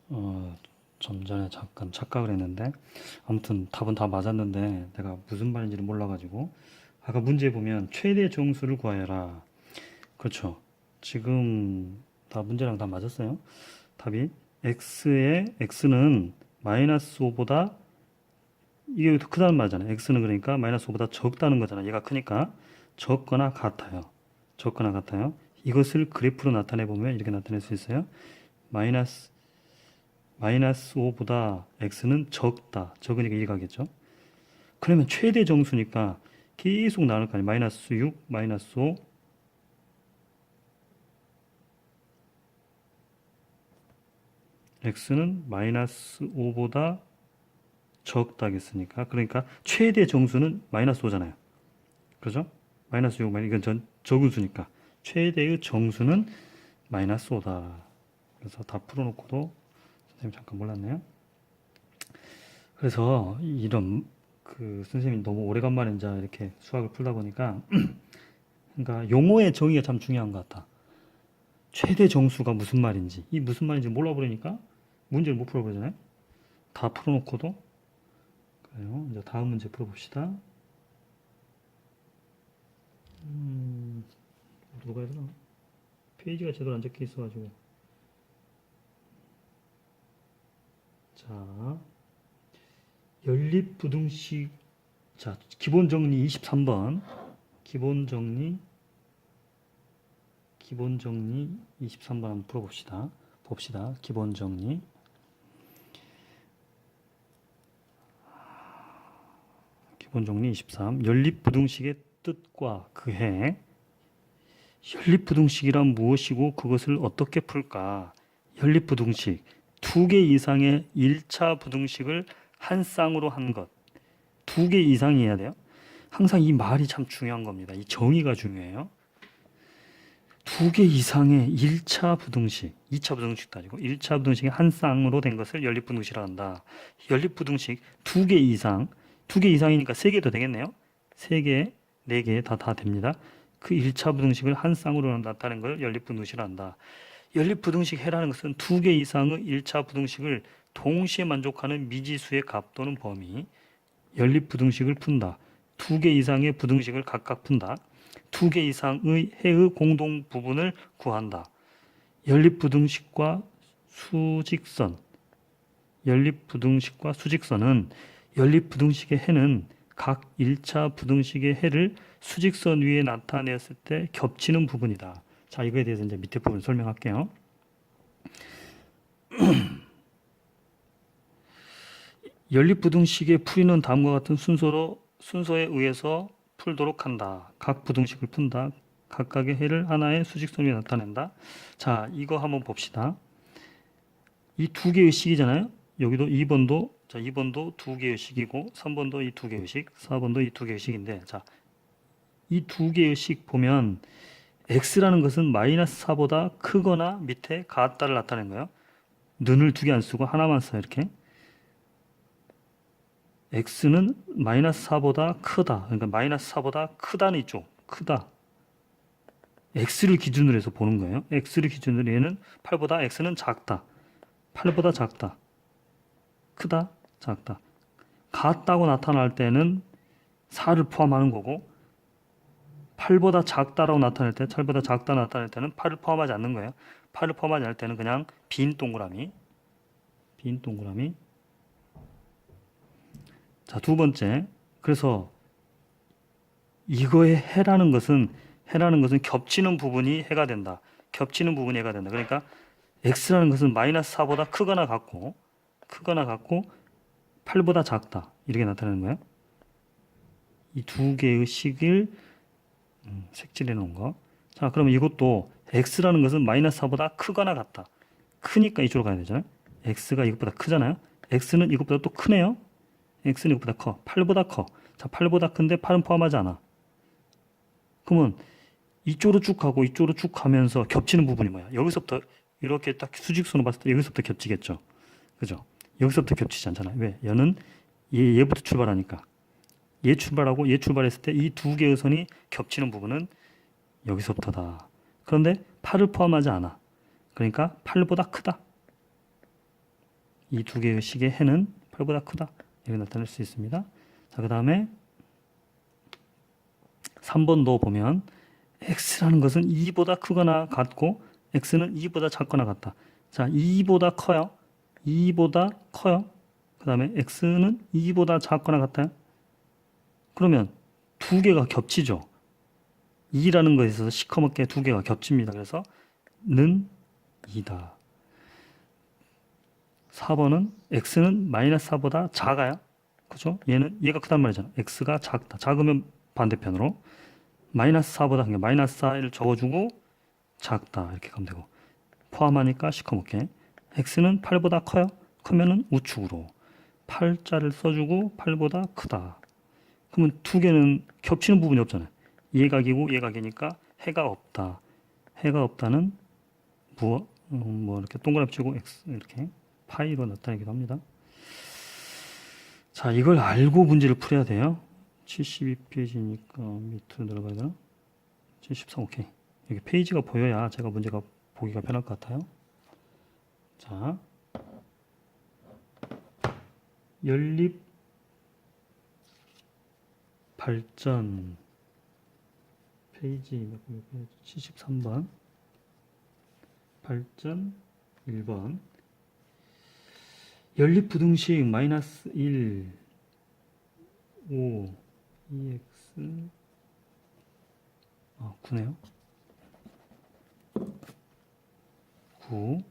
좀 전에 잠깐 착각을 했는데 아무튼 답은 다 맞았는데 내가 무슨 말인지를 몰라가지고 아까 문제 보면 최대 정수를 구하여라. 그렇죠. 지금 다 문제랑 다 맞았어요. 답이 x는 마이너스 5보다 이게 더 크다는 말이잖아요. x는 그러니까 마이너스 5보다 적다는 거잖아요. 얘가 크니까 적거나 같아요. 적거나 같아요. 이것을 그래프로 나타내 보면 이렇게 나타낼 수 있어요. 마이너스 5보다 x는 적다. 적으니까 1 가겠죠. 그러면 최대 정수니까 계속 나눌 거 아니에요. 마이너스 6, 마이너스 5. x는 마이너스 5보다 적다겠으니까. 그러니까 최대 정수는 마이너스 5잖아요. 그죠? 마이너스 6, 이건 적은 수니까. 최대의 정수는 마이너스 5다. 그래서 다 풀어놓고도 선생님 잠깐 몰랐네요. 그래서 이런 선생님이 너무 오래간만에 이제 이렇게 수학을 풀다 보니까 그러니까 용어의 정의가 참 중요한 것 같아. 최대 정수가 무슨 말인지 이 무슨 말인지 몰라버리니까 문제를 못 풀어버리잖아요. 다 풀어놓고도 그래요. 이제 다음 문제 풀어봅시다. 누가 해야 되나? 페이지가 제대로 안 적혀 있어가지고. 자, 연립부등식. 자, 기본정리 23번. 기본정리 23번 한번 풀어봅시다. 봅시다. 기본정리. 기본정리 23. 연립부등식의 뜻과 그해. 연립부등식이란 무엇이고 그것을 어떻게 풀까? 연립부등식. 2개 이상의 1차 부등식을 한 쌍으로 한 것. 2개 이상이어야 돼요. 항상 이 말이 참 중요한 겁니다. 이 정의가 중요해요. 2개 이상의 1차 부등식, 2차 부등식도 아니고 1차 부등식이 한 쌍으로 된 것을 연립부등식이라고 한다. 연립부등식 2개 이상, 2개 이상이니까 3개도 되겠네요. 3개, 4개 다 됩니다. 그 1차 부등식을 한 쌍으로 나타낸 걸 연립부등식이라고 한다. 연립부등식 해라는 것은 2개 이상의 1차 부등식을 동시에 만족하는 미지수의 값 또는 범위. 연립부등식을 푼다. 2개 이상의 부등식을 각각 푼다. 2개 이상의 해의 공동 부분을 구한다. 연립부등식과 수직선. 연립부등식과 수직선은 연립부등식의 해는 각 1차 부등식의 해를 수직선 위에 나타냈을 때 겹치는 부분이다. 자, 이거에 대해서 이제 밑에 부분 설명할게요. 연립부등식의 풀이는 다음과 같은 순서에 의해서 풀도록 한다. 각 부등식을 푼다. 각각의 해를 하나의 수직선 위에 나타낸다. 자, 이거 한번 봅시다. 이 2개의 식이잖아요. 여기도 2번도, 자, 2번도 2개의 식이고, 3번도 이 2개의 식, 4번도 이 2개의 식인데, 자, 이 2개의 식 보면, x라는 것은 마이너스 4보다 크거나 밑에 같다를 나타낸 거예요. 는을 2개 안 쓰고 하나만 써요, 이렇게. x는 마이너스 4보다 크다. 그러니까 마이너스 4보다 크다는 이쪽. 크다. x를 기준으로 해서 보는 거예요. x를 기준으로 얘는 8보다 x는 작다. 8보다 작다. 크다. 작다. 같다고 나타날 때는 4를 포함하는 거고 8보다 작다라고 나타낼 때 8보다 작다 나타낼 때는 8을 포함하지 않는 거예요. 8을 포함하지 않을 때는 그냥 빈 동그라미. 자, 두 번째. 그래서 이거의 해라는 것은 겹치는 부분이 해가 된다. 겹치는 부분이 해가 된다. 그러니까 x라는 것은 마이너스 4보다 크거나 같고 8보다 작다. 이렇게 나타내는 거예요. 이 두 개의 식을 색칠해 놓은 거. 자, 그러면 이것도 x라는 것은 마이너스 4보다 크거나 같다. 크니까 이쪽으로 가야 되잖아요. x가 이것보다 크잖아요. x는 이것보다 또 크네요. x는 이것보다 커. 8보다 커. 자, 8보다 큰데 8은 포함하지 않아. 그러면 이쪽으로 쭉 가고 이쪽으로 쭉 가면서 겹치는 부분이 뭐야? 여기서부터 이렇게 딱 수직선으로 봤을 때 여기서부터 겹치겠죠. 그죠? 여기서부터 겹치지 않잖아. 왜? 얘는 얘부터 출발하니까. 얘 출발하고 얘 출발했을 때 이 두 개의 선이 겹치는 부분은 여기서부터다. 그런데 8을 포함하지 않아. 그러니까 8보다 크다. 이 두 개의 식의 해는 8보다 크다. 이렇게 나타낼 수 있습니다. 자, 그 다음에 3번도 보면 x라는 것은 2보다 크거나 같고 x는 2보다 작거나 같다. 자, 2보다 커요. 2보다 커요. 그 다음에 x는 2보다 작거나 같아요. 그러면 두 개가 겹치죠. 2라는 것에 있어서 시커멓게 두 개가 겹칩니다. 그래서 는 2다. 4번은 x는 마이너스 4보다 작아요. 그죠? 얘가 크단 말이잖아. x가 작다. 작으면 반대편으로 마이너스 4보다 그냥 마이너스 4를 적어주고 작다. 이렇게 가면 되고 포함하니까 시커멓게 x는 8보다 커요. 크면은 우측으로 8자를 써주고 8보다 크다. 그러면 두 개는 겹치는 부분이 없잖아요. 얘각이고 얘각이니까 해가 없다. 해가 없다는 뭐 이렇게 동그라미 치고 x 이렇게 파이로 나타내기도 합니다. 자, 이걸 알고 문제를 풀어야 돼요. 72페이지니까 밑으로 내려가야 되나? 73 오케이. 여기 페이지가 보여야 제가 문제가 보기가 편할 것 같아요. 자, 연립 발전 페이지 73번 발전 1번 연립부등식 마이너스 1 5 2x 9네요. 9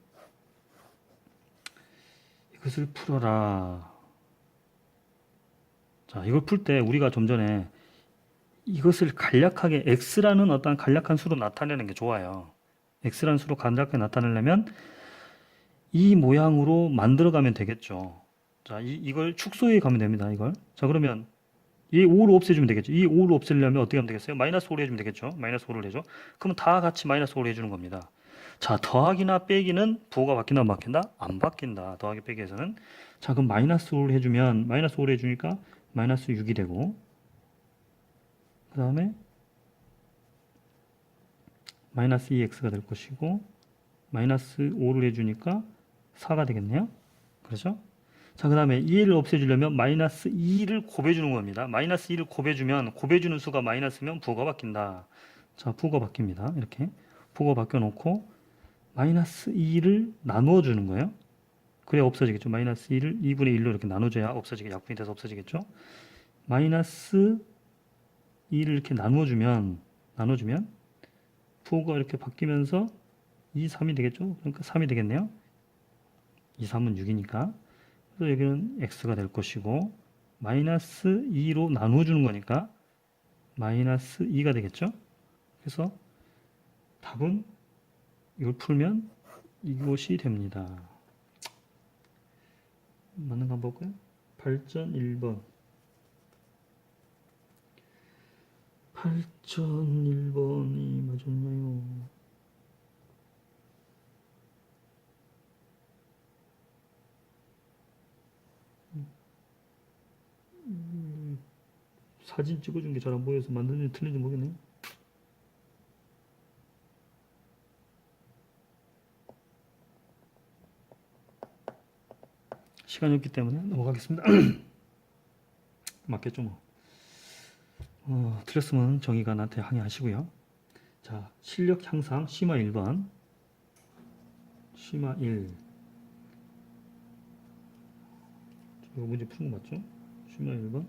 이것을 풀어라. 자, 이걸 풀 때 우리가 좀 전에 이것을 간략하게 x라는 어떤 간략한 수로 나타내는 게 좋아요. x라는 수로 간략하게 나타내려면 이 모양으로 만들어 가면 되겠죠. 자, 이걸 축소해 가면 됩니다. 이걸. 자, 그러면 이 5를 없애주면 되겠죠. 이 5를 없애려면 어떻게 하면 되겠어요? 마이너스 5를 해주면 되겠죠. 마이너스 5를 해줘. 그러면 다 같이 마이너스 5를 해주는 겁니다. 자, 더하기나 빼기는 부호가 바뀐다 안 바뀐다? 안 바뀐다. 더하기 빼기에서는. 자, 그럼 마이너스 5를 해주면 마이너스 5를 해주니까 마이너스 6이 되고 그 다음에 마이너스 2x가 될 것이고 마이너스 5를 해주니까 4가 되겠네요. 그렇죠? 자, 그 다음에 2를 없애주려면 마이너스 2를 곱해주는 겁니다. 마이너스 2를 곱해주면 곱해주는 수가 마이너스면 부호가 바뀐다. 자, 부호가 바뀝니다. 이렇게 부호가 바뀌어놓고 마이너스 2를 나누어 주는 거예요. 그래야 없어지겠죠. 마이너스 2를 2분의 1로 이렇게 나눠줘야 없어지게 약분이 돼서 없어지겠죠. 마이너스 2를 이렇게 나눠주면 부호가 이렇게 바뀌면서 2, 3이 되겠죠. 그러니까 3이 되겠네요. 2, 3은 6이니까. 그래서 여기는 x가 될 것이고 마이너스 2로 나눠주는 거니까 마이너스 2가 되겠죠. 그래서 답은 이걸 풀면 이것이 됩니다. 맞는 거 한번 볼까요? 발전 1번 발전 1번이 맞았나요? 사진 찍어준 게 잘 안 보여서 만드는지 틀린지 모르겠네요. 시간이 없기 때문에 넘어가겠습니다. 맞겠죠 뭐. 틀렸으면 정의가 나한테 항의하시고요. 자, 실력 향상 심화 1번 심화 1 이거 문제 푸는 거 맞죠? 심화 1번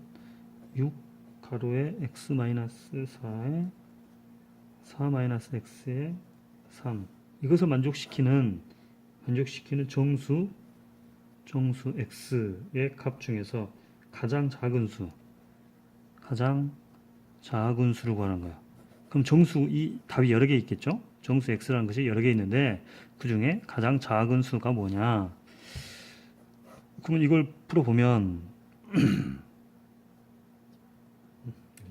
6 가로에 x-4에 4-x에 3 이것을 만족시키는 정수 x의 값 중에서 가장 작은 수를 구하는 거야. 그럼 이 답이 여러 개 있겠죠? 정수 x라는 것이 여러 개 있는데 그 중에 가장 작은 수가 뭐냐? 그러면 이걸 풀어보면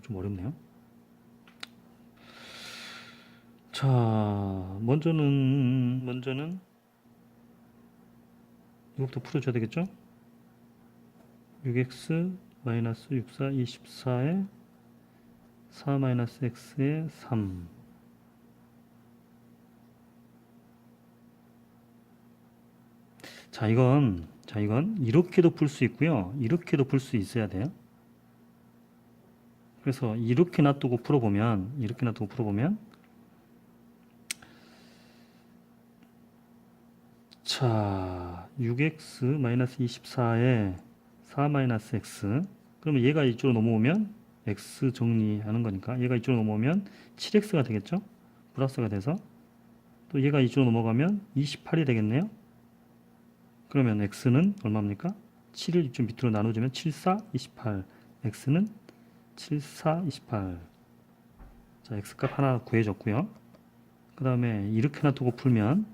좀 어렵네요. 자, 먼저는 이것부터 풀어줘야 되겠죠? 6x 마이너스 64 24에 4-x에 3 자, 이건 자, 이건 이렇게도 풀 수 있고요. 이렇게도 풀 수 있어야 돼요. 그래서 이렇게 놔두고 풀어보면 자, 6x-24에 4-x 그러면 얘가 이쪽으로 넘어오면 x 정리하는 거니까 얘가 이쪽으로 넘어오면 7x가 되겠죠? 플러스가 돼서 또 얘가 이쪽으로 넘어가면 28이 되겠네요. 그러면 x는 얼마입니까? 7을 이쪽 밑으로 나눠주면 7, 4, 28 x는 7, 4, 28 자, x값 하나 구해줬고요. 그 다음에 이렇게 놔두고 풀면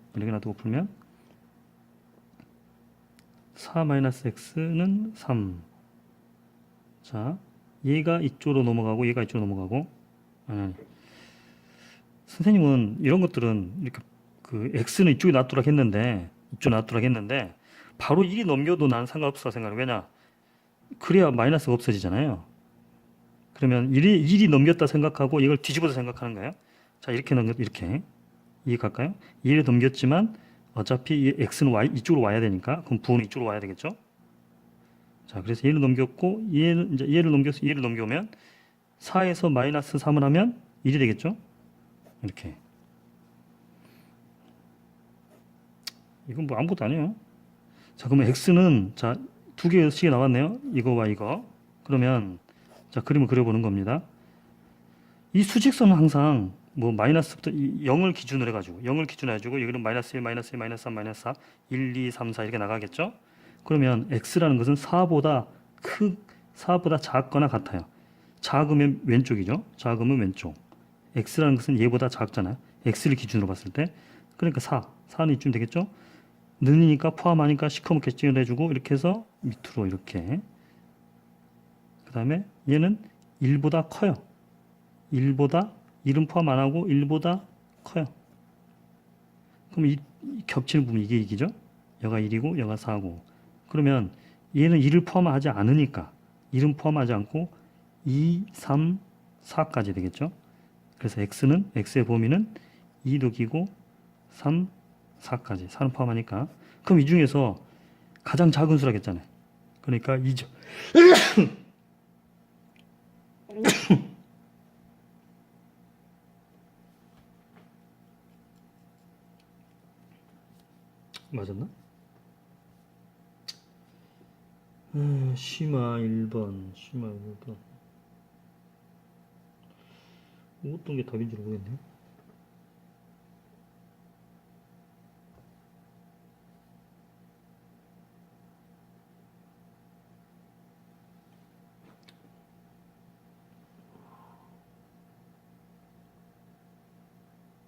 4-x는 3 자, 얘가 이쪽으로 넘어가고 얘가 이쪽으로 넘어가고 선생님은 이런 것들은 이렇게 그 x는 이쪽에 놔두라 했는데 바로 1이 넘겨도 나는 상관없어 생각해요. 왜냐? 그래야 마이너스가 없어지잖아요. 그러면 1이 넘겼다 생각하고 이걸 뒤집어서 생각하는 거예요. 자, 이렇게 이해갈까요? 1이 넘겼지만 어차피 x는 이쪽으로 와야 되니까 그럼 부호는 이쪽으로 와야 되겠죠? 자, 그래서 얘를 넘겼고 얘를 넘겨오면 4에서 마이너스 3을 하면 1이 되겠죠? 이렇게. 이건 뭐 아무것도 아니에요. 자, 그러면 x는 자, 두 개씩 나왔네요. 이거와 이거. 그러면 자, 그림을 그려보는 겁니다. 이 수직선은 항상 뭐 마이너스부터 0을 기준으로 해가지고 여기는 마이너스 1, 마이너스 2, 마이너스 3, 마이너스 4, 1, 2, 3, 4 이렇게 나가겠죠? 그러면 x라는 것은 4보다 작거나 같아요. 작으면 왼쪽이죠. 작으면 왼쪽. x라는 것은 얘보다 작잖아요. x를 기준으로 봤을 때. 그러니까 4는 이쯤 되겠죠? 는이니까 포함하니까 시커멓게 찍어내주고 이렇게 해서 밑으로 이렇게. 그 다음에 얘는 1보다 커요. 1은 포함 안 하고 1보다 커요. 그럼 이 겹치는 부분 이게 2이죠? 여가 1이고 여가 4고. 그러면 얘는 1을 포함하지 않으니까 1은 포함하지 않고 2, 3, 4까지 되겠죠? 그래서 x의 범위는 2 더기고 3, 4까지 4는 포함하니까 그럼 이 중에서 가장 작은 수라겠잖아요. 그러니까 2죠. 맞았나? 심화 1번 어떤 게 답인지 모르겠네요.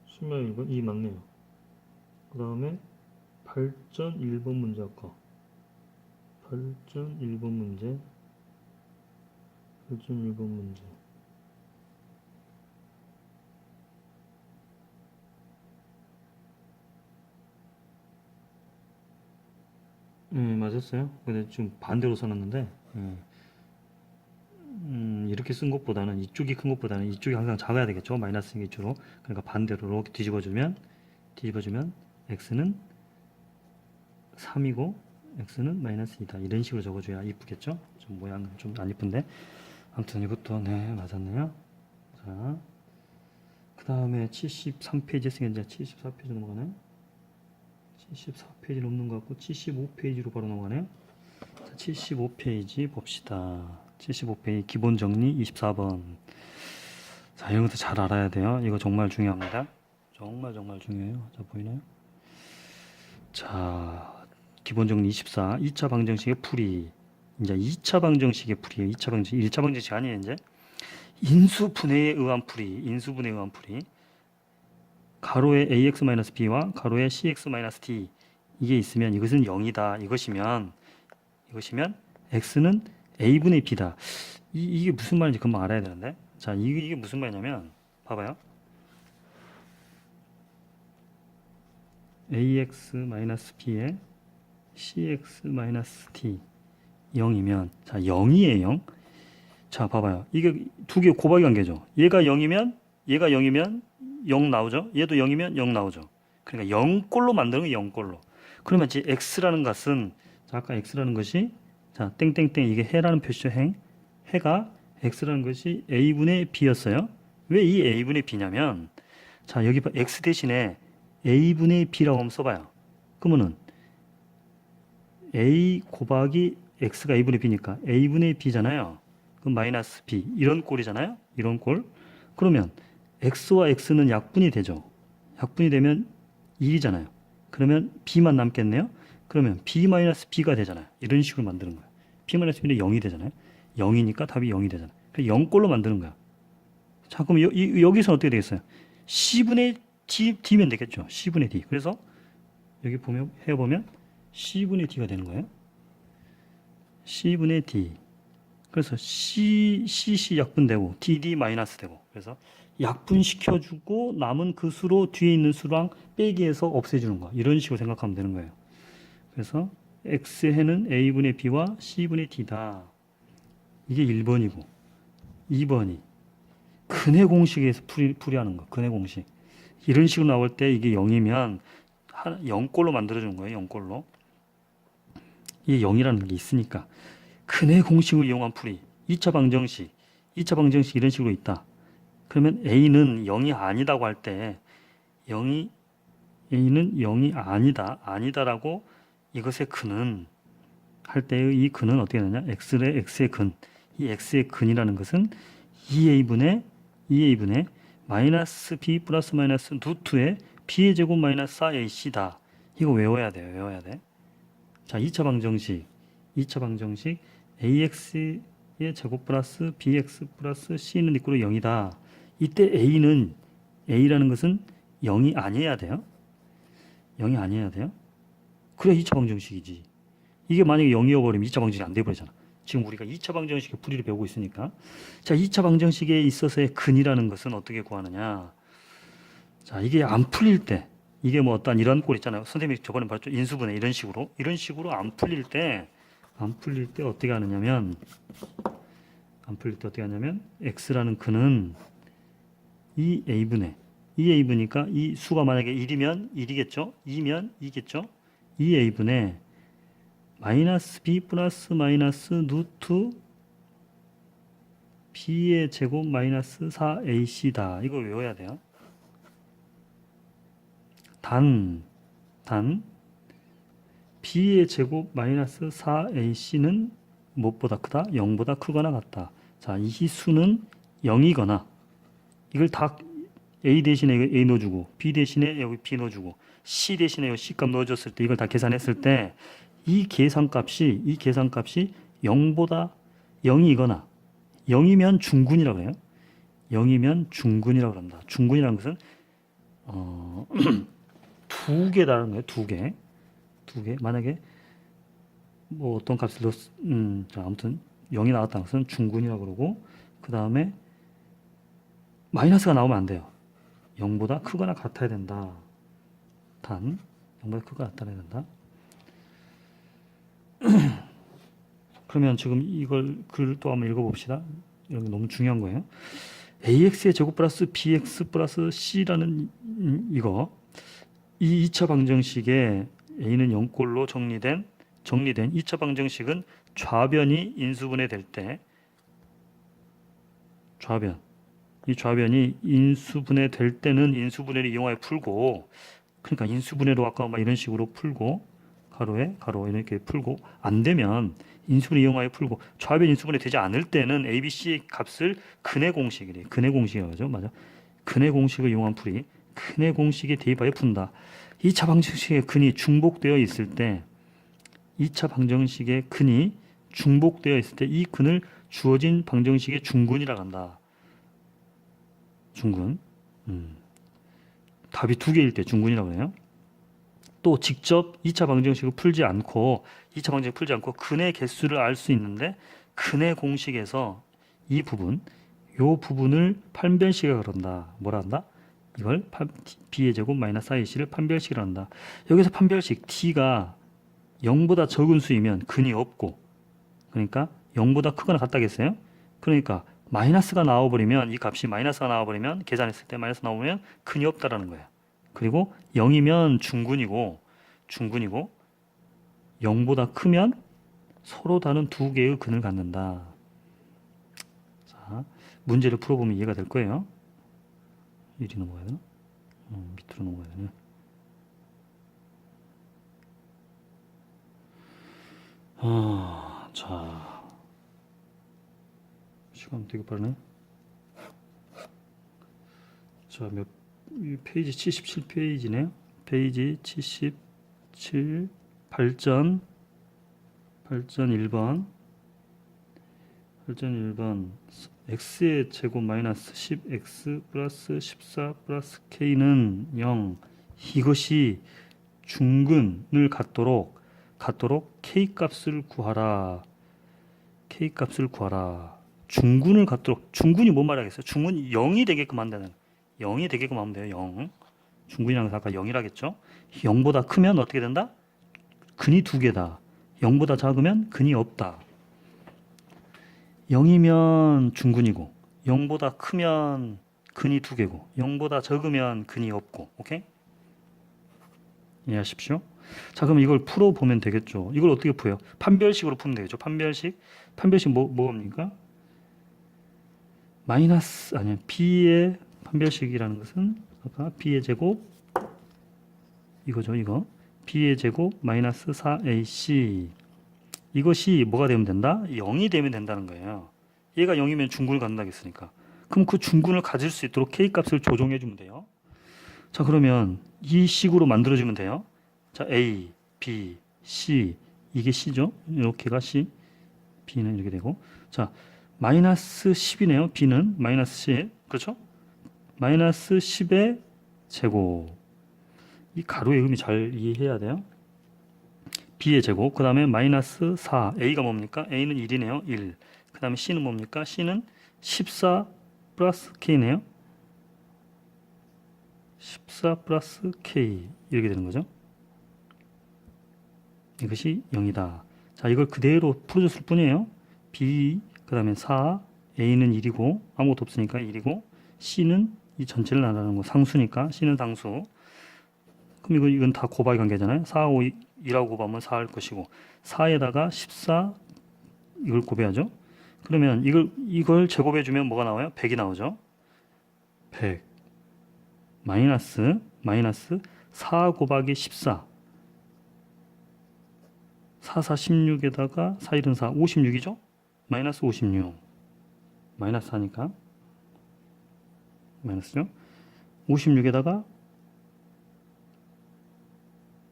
심화 1번 이 맞네요. 그 다음에 발전 1번 문제 할까? 발전 1번 문제. 맞았어요. 근데 좀 반대로 써놨는데, 이렇게 쓴 것보다는 이쪽이 큰 것보다는 이쪽이 항상 작아야 되겠죠. 마이너스 이쪽으로. 그러니까 반대로 이렇게 뒤집어주면 x는 3이고 x는 마이너스 2다. 이런 식으로 적어줘야 이쁘겠죠? 좀 모양은 좀 안 이쁜데 아무튼 이것도 네 맞았네요. 자, 그 다음에 73페이지 했으니까 이제 74페이지 넘어가네요. 74페이지 넘는 것 같고 75페이지로 바로 넘어가네요. 자, 75페이지 봅시다. 75페이지 기본 정리 24번. 자, 이런 것도 잘 알아야 돼요. 이거 정말 중요합니다. 정말 중요해요. 자, 보이나요? 자, 기본 정리 24. 2차 방정식의 풀이. 이제 2차 방정식의 풀이에요. 2차 방정식. 1차 방정식 아니에요, 이제. 인수분해에 의한 풀이. 가로에 ax-b와 가로에 cx-d 이게 있으면 이것은 0이다. 이것이면 x는 a분의 b다. 이게 무슨 말인지 금방 알아야 되는데. 자, 이게 무슨 말이냐면 봐봐요. ax-b에 cx-d 0이면 자 0이에요. 0. 자 봐봐요. 이게 두 개 곱하기 관계죠. 얘가 0이면 0 나오죠. 얘도 0이면 0 나오죠. 그러니까 0꼴로 만드는 게 0꼴로. 그러면 이제 x라는 것은 자, 아까 x라는 것이 자 땡땡땡 이게 해라는 표시죠. 해가 x라는 것이 a분의 b였어요. 왜 이 a분의 b냐면 자 여기 x 대신에 a분의 b라고 한번 써봐요. 그러면은 a 곱하기 x가 a분의 b니까 a분의 b잖아요. 그럼 마이너스 b 이런 꼴이잖아요. 이런 꼴. 그러면 x와 x는 약분이 되죠. 약분이 되면 1이잖아요. 그러면 b만 남겠네요. 그러면 b 마이너스 b가 되잖아요. 이런 식으로 만드는 거예요. b 마이너스 b는 0이 되잖아요. 0이니까 답이 0이 되잖아요. 그래서 0꼴로 만드는 거야. 자, 그럼 여기서 어떻게 되겠어요? c분의 d면 되겠죠. c분의 d. 그래서 여기 보면 해보면 c분의 d가 되는 거예요. c분의 d. 그래서 cc 약분되고 dd 마이너스 되고 그래서 약분시켜주고 남은 그 수로 뒤에 있는 수랑 빼기해서 없애주는 거. 이런 식으로 생각하면 되는 거예요. 그래서 x의 해는 a분의 b와 c분의 d다. 이게 1번이고 2번이 근해 공식에서 풀이하는 거. 근해 공식. 이런 식으로 나올 때 이게 0이면 0꼴로 만들어주는 거예요. 0꼴로. 이게 0이라는 게 있으니까 근해 공식을 이용한 풀이 2차 방정식 이런 식으로 있다. 그러면 a는 0이 아니다고 할 때 a는 0이 아니다라고 이것의 근은 할 때의 이 근은 어떻게 되느냐? x의 근. 이 x의 근이라는 것은 2a분의 마이너스 b 플러스 마이너스 루트의 b의 제곱 마이너스 4ac다. 이거 외워야 돼요. 외워야 돼. 자, 2차 방정식 ax의 제곱 플러스 bx 플러스 c는 이꼴로 0이다. 이때 a라는 것은 0이 아니어야 돼요. 0이 아니어야 돼요. 그래 2차 방정식이지. 이게 만약에 0이어버리면 2차 방정식이 안 돼버리잖아. 지금 우리가 2차 방정식의 풀이를 배우고 있으니까. 자, 2차 방정식에 있어서의 근이라는 것은 어떻게 구하느냐. 자, 이게 안 풀릴 때 이게 뭐 어떤 이런 꼴 있잖아요. 선생님이 저번에 봤죠. 인수분해 이런 식으로 안 풀릴 때 어떻게 하느냐면 x라는 근은 2a분이니까 이 수가 만약에 1이면 1이겠죠. 2면 2겠죠. 2a분의 마이너스 b 플러스 마이너스 루트 b의 제곱 마이너스 4ac다. 이거 외워야 돼요. 단 b의 제곱 마이너스 4ac는 무엇보다 크다? 0보다 크거나 같다. 자, 이 수는 0이거나 이걸 다 a 대신에 a 넣어주고 b 대신에 여기 b 넣어주고 c 대신에 여기 c 값 넣어줬을 때 이걸 다 계산했을 때 이 계산값이 0보다 0이거나 0이면 중군이라고 해요. 0이면 중군이라고 합니다. 중군이라는 것은 두 개라는 거예요. 두 개. 만약에 뭐 어떤 값을 자, 아무튼 0이 나왔다는 것은 중군이라고 그러고 그 다음에 마이너스가 나오면 안 돼요. 0보다 크거나 같아야 된다. 0보다 크거나 같아야 된다. 그러면 지금 이걸 글을 또 한번 읽어봅시다. 이런 게 너무 중요한 거예요. ax의 제곱 플러스 bx 플러스 c라는 이거 이 2차 방정식에 a는 0꼴로 정리된 2차 방정식은 좌변이 인수분해 될 때 이 좌변이 인수분해 될 때는 인수분해를 이용하여 풀고 그러니까 인수분해로 아까 막 이런 식으로 풀고 가로 이렇게 풀고 안 되면 인수분해 이용하여 풀고 좌변 인수분해 되지 않을 때는 a, b, c의 값을 근해 공식이래요. 근해 공식이라고 하죠. 맞아. 근해 공식을 이용한 풀이 근해 공식에 대입하여 푼다. 2차 방정식의 근이 중복되어 있을 때 2차 방정식의 근이 중복되어 있을 때 이 근을 주어진 방정식의 중근이라고 한다. 중근. 답이 두 개일 때 중근이라고 해요. 또 직접 2차 방정식을 풀지 않고 근의 개수를 알 수 있는데 근의 공식에서 이 부분을 판별식이라고 그런다. 뭐라 한다? 이걸 b의 제곱 마이너스 4ac를 판별식이라 한다. 여기서 판별식 t가 0보다 적은 수이면 근이 없고 그러니까 0보다 크거나 같다겠어요? 그러니까 마이너스가 나와버리면 이 값이 마이너스가 나와버리면 계산했을 때 마이너스 나오면 근이 없다라는 거예요. 그리고 0이면 중근이고 0보다 크면 서로 다른 두 개의 근을 갖는다. 자, 문제를 풀어보면 이해가 될 거예요. 이리 넘어가야 되나? 밑으로 넘어가야 되네. 자, 시간 되게 빠르네. 자, 페이지 77페이지네요. 페이지 77 발전 1번 x의 제곱 마이너스 10x 플러스 14 플러스 k는 0. 이것이 중근을 갖도록 k 값을 구하라. 중근을 갖도록, 중근이 뭔 말이겠어요? 중근이 0이 되게끔 한다는, 0이 되게끔 하면 돼요. 0. 중근이라는 것은 아까 0이라겠죠? 0보다 크면 어떻게 된다? 근이 두 개다. 0보다 작으면 근이 없다. 0이면 중근이고 0보다 크면 근이 두 개고 0보다 적으면 근이 없고. 오케이? 이해하십시오? 자, 그럼 이걸 풀어보면 되겠죠. 이걸 어떻게 풀어요? 판별식으로 풀면 되겠죠. 판별식 뭐입니까? 마이너스, 아니, b의 판별식이라는 것은 아까 b의 제곱 이거죠. 이거 b의 제곱 마이너스 4ac, 이것이 뭐가 되면 된다? 0이 되면 된다는 거예요. 얘가 0이면 중근을 갖는다고 했으니까. 그럼 그 중근을 가질 수 있도록 k 값을 조정해 주면 돼요. 자, 그러면 이 식으로 만들어주면 돼요. 자, a, b, c, 이게 c죠. 이렇게가 c, b는 이렇게 되고. 자, 마이너스 10이네요. b는 마이너스 10. 그렇죠? 마이너스 10의 제곱. 이 가로의 의미 잘 이해해야 돼요. b의 제곱, 그 다음에 마이너스 4, a가 뭡니까? a는 1이네요. 1. 그 다음에 c는 뭡니까? c는 14 플러스 k네요. 14 플러스 k, 이렇게 되는 거죠. 이것이 0이다. 자, 이걸 그대로 풀어줬을 뿐이에요. b, 그 다음에 4, a는 1이고 아무것도 없으니까 1이고, c는 이 전체를 나누는 거 상수니까 c는 상수. 그럼 이건 다 곱하기 관계잖아요. 4, 5, 2라고 곱하면 4 할 것이고, 4에다가 14 이걸 곱해야죠. 그러면 이걸 제곱해 주면 뭐가 나와요? 100이 나오죠. 100 마이너스 4 곱하기 14, 4, 4, 16에다가 4, 1은 4, 56이죠. 마이너스 56, 마이너스 하니까 마이너스죠. 56에다가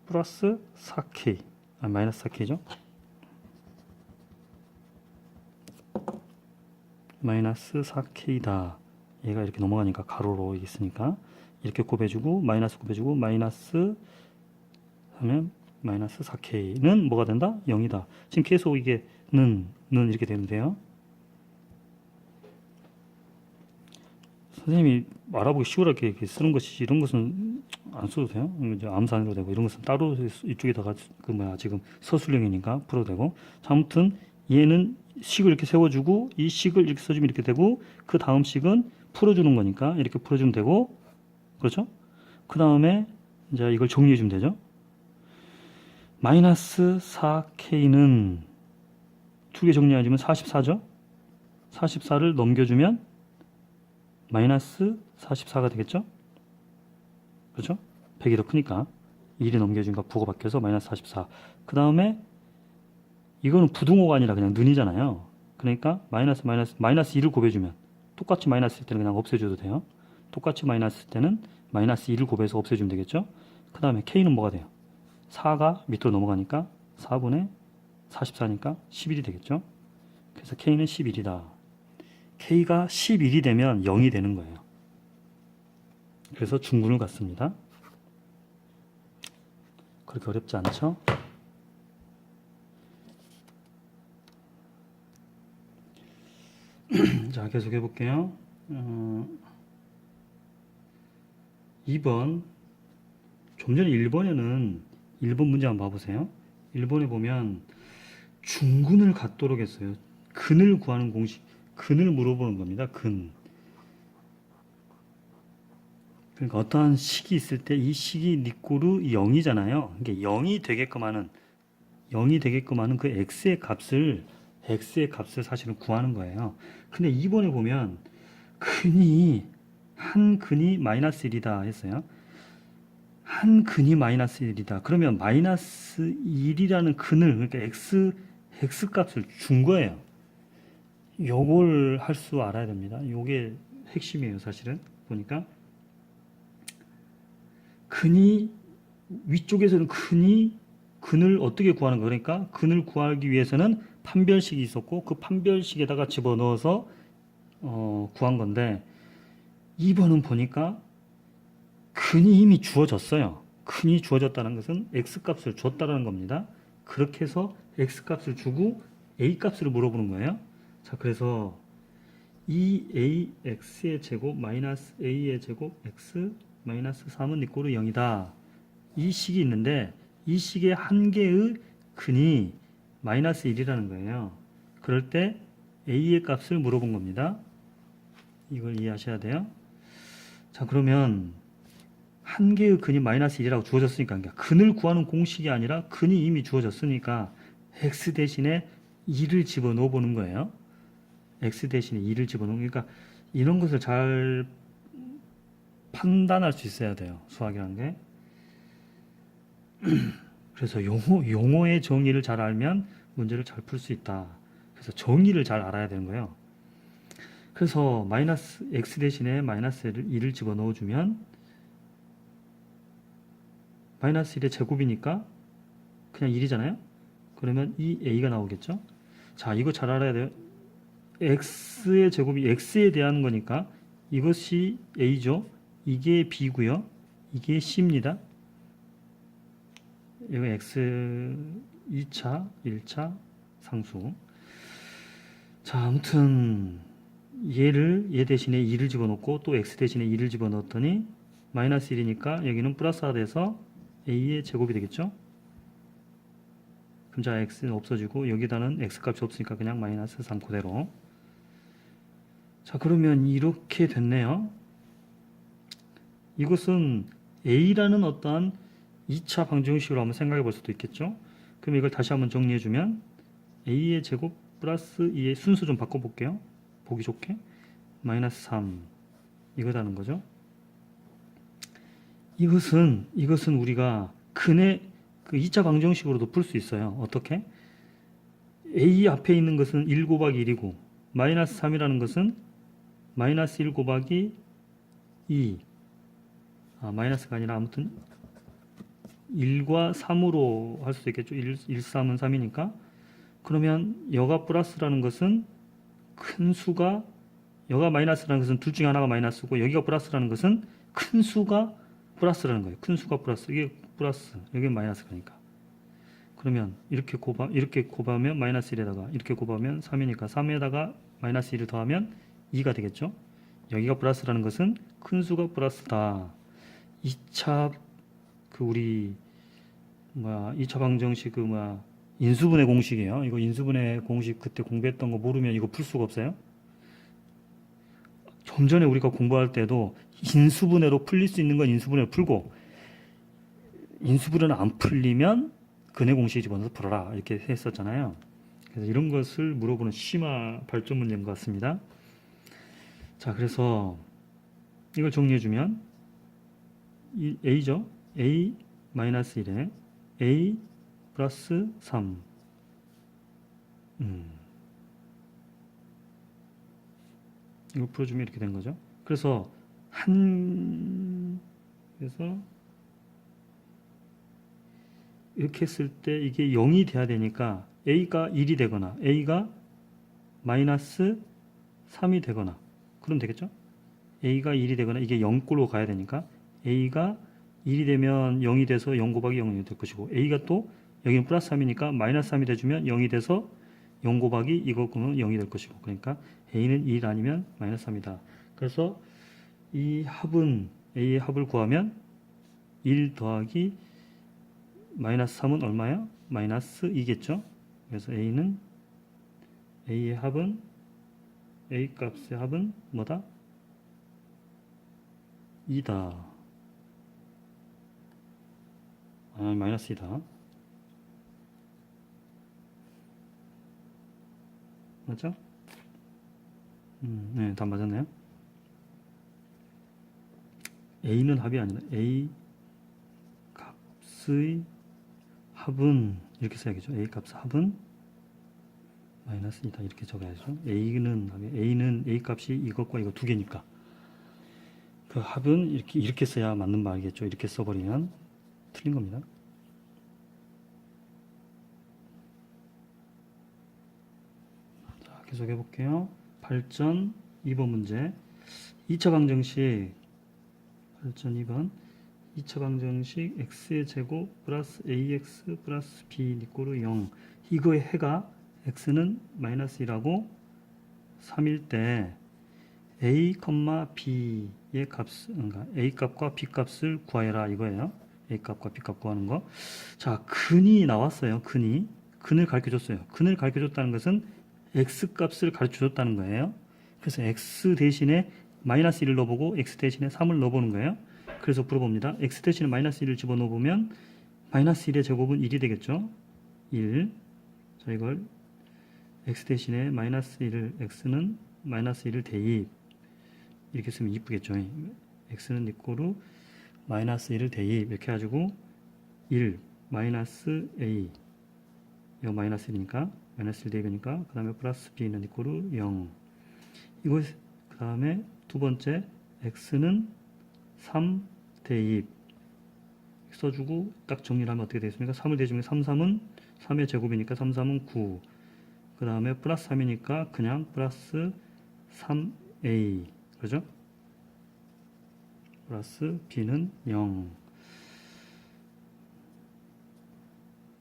플러스 4k, 마이너스 4k죠. 마이너스 4k다. 얘가 이렇게 넘어가니까 가로로 있으니까 이렇게 곱해주고 마이너스 곱해주고 마이너스 하면 마이너스 4k는 뭐가 된다? 0이다. 지금 계속 이게 는 이렇게 되는데요. 선생님이 알아보기 쉬우라게 쓰는 것이지 이런 것은 안 써도 돼요. 이제 암산으로 되고 이런 것은 따로 이쪽에다가 지금 서술형이니까 풀어도 되고. 자, 아무튼 얘는 식을 이렇게 세워주고 이 식을 이렇게 써주면 이렇게 되고, 그 다음 식은 풀어주는 거니까 이렇게 풀어주면 되고, 그렇죠? 그 다음에 이제 이걸 정리해 주면 되죠. 마이너스 4k는 두 개 정리해주면 44죠. 44를 넘겨주면 마이너스 44가 되겠죠. 그렇죠? 100이 더 크니까 1이 넘겨주니까 부호가 바뀌어서 마이너스 44. 그 다음에 이거는 부등호가 아니라 그냥 는이잖아요. 그러니까 마이너스 2를 곱해주면, 똑같이 마이너스일 때는 그냥 없애줘도 돼요. 똑같이 마이너스일 때는 마이너스 2를 곱해서 없애주면 되겠죠. 그 다음에 k는 뭐가 돼요? 4가 밑으로 넘어가니까 4분의 44니까 11이 되겠죠. 그래서 k는 11이다. k가 11이 되면 0이 되는 거예요. 그래서 중근을 갖습니다. 그렇게 어렵지 않죠? 자, 계속 해볼게요. 2번. 좀 전에 1번에는 1번 문제 한번 봐보세요. 1번에 보면 중근을 갖도록 했어요. 근을 구하는 공식, 근을 물어보는 겁니다. 근. 그러니까 어떠한 식이 있을 때 이 식이 니꼬르 0이잖아요. 그러니까 0이 되게끔 하는, 0이 되게끔 하는 그 x의 값을 사실은 구하는 거예요. 근데 2번에 보면 한 근이 마이너스 1이다 했어요. 한 근이 마이너스 1이다. 그러면 마이너스 1이라는 근을, 그러니까 x 값을 준 거예요. 요걸 할 수 알아야 됩니다. 요게 핵심이에요, 사실은. 보니까 위쪽에서는 근을 어떻게 구하는 거? 그러니까 근을 구하기 위해서는 판별식이 있었고 그 판별식에다가 집어넣어서 구한 건데 2번은 보니까 근이 이미 주어졌어요. 근이 주어졌다는 것은 x값을 줬다는 겁니다. 그렇게 해서 x값을 주고 a값을 물어보는 거예요. 자, 그래서 2ax의 제곱 마이너스 a의 제곱 x 마이너스 3은 이꼬르 0이다. 이 식이 있는데 이 식의 한 개의 근이 마이너스 1이라는 거예요. 그럴 때 a의 값을 물어본 겁니다. 이걸 이해하셔야 돼요. 자, 그러면 한 개의 근이 마이너스 1이라고 주어졌으니까, 그러니까 근을 구하는 공식이 아니라 근이 이미 주어졌으니까 x 대신에 2를 집어넣어 보는 거예요. x 대신에 2를 집어넣는, 그러니까 이런 것을 잘 판단할 수 있어야 돼요. 수학이라는 게. 그래서 용어의 정의를 잘 알면 문제를 잘 풀 수 있다. 그래서 정의를 잘 알아야 되는 거예요. 그래서 마이너스 x 대신에 마이너스 2를 집어넣어 주면 마이너스 1의 제곱이니까 그냥 1이잖아요. 그러면 이 a가 나오겠죠. 자, 이거 잘 알아야 돼요. x의 제곱이 x에 대한 거니까 이것이 a죠. 이게 b고요. 이게 c입니다. 이거 x 2차, 1차 상수. 자, 아무튼 얘 대신에 2를 집어넣고 또 x 대신에 2를 집어넣었더니 마이너스 1이니까 여기는 플러스가 돼서 a의 제곱이 되겠죠. 그럼 자, x는 없어지고 여기다는 x값이 없으니까 그냥 마이너스 3 그대로. 자, 그러면 이렇게 됐네요. 이것은 a라는 어떠한 2차 방정식으로 한번 생각해 볼 수도 있겠죠. 그럼 이걸 다시 한번 정리해 주면 a의 제곱 플러스 2의 순수 좀 바꿔볼게요. 보기 좋게 마이너스 3 이거라는 거죠. 이것은 우리가 근의 그 2차 방정식으로도 풀 수 있어요. 어떻게? a 앞에 있는 것은 1 곱하기 1이고 마이너스 3이라는 것은 마이너스 1 곱하기 2 마이너스가 아니라 아무튼 1과 3으로 할 수도 있겠죠. 1, 3은 3이니까. 그러면 여가 플러스라는 것은 큰 수가, 여가 마이너스라는 것은 둘 중에 하나가 마이너스고 여기가 플러스라는 것은 큰 수가 플러스라는 거예요. 큰 수가 플러스, 이게 플러스, 여기 마이너스니까. 그러면 이렇게 곱하면 마이너스 1에다가 이렇게 곱하면 3이니까 3에다가 마이너스 1을 더하면 2가 되겠죠. 여기가 플러스라는 것은 큰 수가 플러스다. 2차 우리 2차 방정식 인수분해 공식이에요. 이거 인수분해 공식 그때 공부했던 거 모르면 이거 풀 수가 없어요. 좀 전에 우리가 공부할 때도 인수분해로 풀릴 수 있는 건 인수분해로 풀고 인수분해는 안 풀리면 근해 공식에 집어넣어서 풀어라 이렇게 했었잖아요. 그래서 이런 것을 물어보는 심화 발전 문제인 것 같습니다. 자, 그래서 이걸 정리해주면 a죠. a 마이너스 1에 a 플러스 3 이거 풀어주면 이렇게 된 거죠. 그래서 그래서 이렇게 했을 때 이게 0이 돼야 되니까 a가 1이 되거나 a가 마이너스 3이 되거나 그럼 되겠죠. a가 1이 되거나 이게 0꼴로 가야 되니까 a가 1이 되면 0이 돼서 0 곱하기 0이 될 것이고 a가 또 여기는 플러스 3이니까 마이너스 3이 돼주면 0이 돼서 0 곱하기 이거는 0이 될 것이고 그러니까 a는 1 아니면 마이너스 3이다. 그래서 이 합은 a의 합을 구하면 1 더하기 마이너스 3은 얼마야? 마이너스 2겠죠. 그래서 a의 합은 a 값의 합은 뭐다? 2다. 마이너스 2다. 맞죠? 네, 답 맞았네요. A는 합이 아니라 A 값의 합은 이렇게 써야겠죠. A 값의 합은 마이너스 2다 이렇게 적어야죠. A는 A 값이 이것과 이거 두 개니까 그 합은 이렇게 써야 맞는 말이겠죠. 이렇게 써버리면 틀린 겁니다. 자, 계속 해볼게요. 발전 2번 문제. 2차 방정식 발전 2번 2차 방정식 x의 제곱 플러스 ax 플러스 b 이꼴로 0 이거의 해가 x는 마이너스 1하고 3일 때 a, b의 값, 그러니까 a 값과 b 값을 구하여라 이거예요. a 값과 b 값 구하는 거. 자, 근이 나왔어요. 근을 가르쳐 줬어요. 근을 가르쳐 줬다는 것은 x 값을 가르쳐 줬다는 거예요. 그래서 x 대신에 마이너스 1을 넣어보고 x 대신에 3을 넣어보는 거예요. 그래서 물어봅니다. x 대신에 마이너스 1을 집어넣어보면 마이너스 1의 제곱은 1이 되겠죠. 1. 자, 이걸 x 대신에 마이너스 1을 x는 마이너스 1을 대입 이렇게 쓰면 이쁘겠죠. x는 이꼬르 마이너스 1을 대입 이렇게 해가지고 1 마이너스 a 이거 마이너스 1이니까 마이너스 1 대입이니까 그 다음에 플러스 b는 이꼬르 0 이거 그 다음에 두 번째 x는 3 대입 써주고 딱 정리를 하면 어떻게 되겠습니까? 3을 대주면 3은 3의 제곱이니까 3은 9 그 다음에 플러스 3이니까 그냥 플러스 3a 그죠? 플러스 b는 0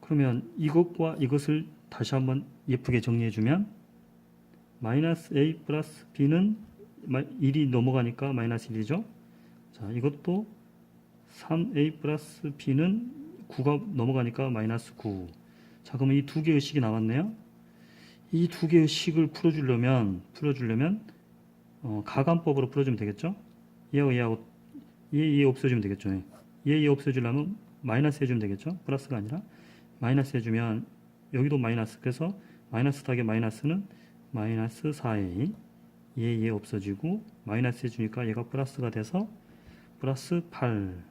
그러면 이것과 이것을 다시 한번 예쁘게 정리해주면 마이너스 a 플러스 b는 1이 넘어가니까 마이너스 1이죠. 자, 이것도 3a 플러스 b는 9가 넘어가니까 마이너스 9. 자, 그러면 이 두 개의 식이 나왔네요. 이 두 개의 식을 풀어주려면 가감법으로 풀어주면 되겠죠. 얘하고 얘 없애주면 되겠죠. 얘 없애주려면 마이너스 해주면 되겠죠. 플러스가 아니라 마이너스 해주면 여기도 마이너스. 그래서 마이너스 더하기 마이너스는 마이너스 4a 얘 없어지고 마이너스 해주니까 얘가 플러스가 돼서 플러스 8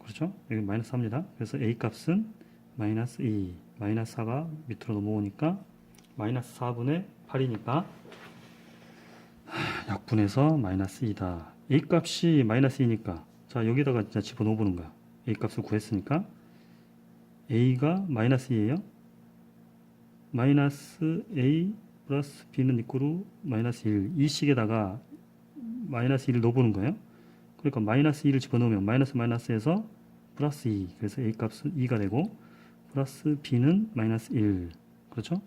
그렇죠? 여기 마이너스 4입니다. 그래서 a 값은 마이너스 2 마이너스 4가 밑으로 넘어오니까 마이너스 4분의 8이니까 약분해서 마이너스 2다. a 값이 마이너스 2니까 자 여기다가 진짜 집어넣어 보는 거야. a 값을 구했으니까 a가 마이너스 2예요. 마이너스 a 플러스 b는 이꼬르 마이너스 1 이 식에다가 마이너스 1을 넣어보는 거예요. 그러니까 마이너스 2를 집어넣으면 마이너스에서 플러스 2 그래서 a 값은 2가 되고 플러스 b는 마이너스 1 그렇죠?